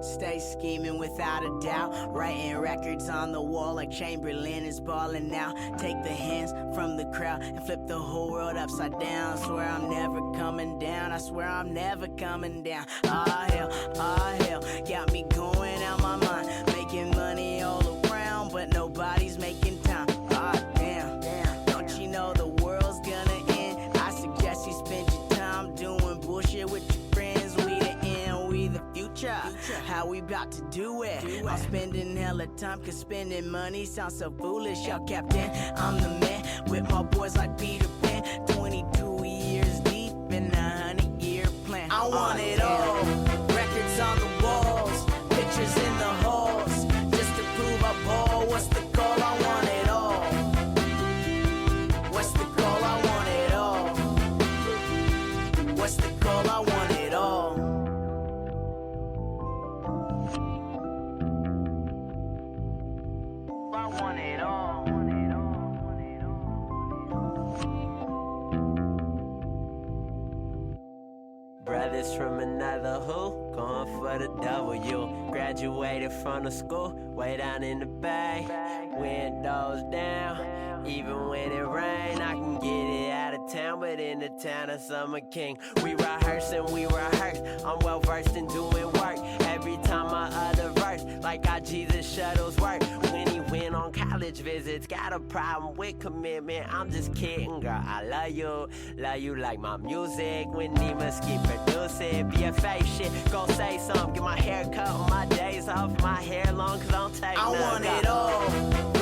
Stay scheming without a doubt, writing records on the wall like Chamberlain is balling now. Take the hands from the crowd and flip the whole world upside down. Swear I'm never coming down, I swear I'm never coming down. Ah hell, got me going out my mind, making money all around, but nobody's making time. Ah damn, don't you know the world's gonna end? I suggest you spend your time doing bullshit with your friends. We the end, we the future. How we about to do it? I'm spending hella time, cause spending money sounds so foolish. Y'all captain, I'm the man, with my boys like Peter Pan. 22 years deep in a 100-year plan. I want it all, records on the walls, pictures in the halls, just to prove I ball. What's the goal? I want it all. What's the goal? I want it all. What's the goal? I want it all. I want it all. Brothers from another who, going for the W. Graduated from the school, way down in the bay. Windows down, even when it rain, I can get it out of town, but in the town of Summer King. We rehearse and we rehearse, I'm well versed in doing work. Every time I utter verse, like how Jesus shuttles work. When he went on college visits, got a problem with commitment. I'm just kidding, girl, I love you like my music. When Nemus keep producing, be a fake shit, go say something. Get my hair cut on my days off, my hair long, cause I don't take I none. want it all.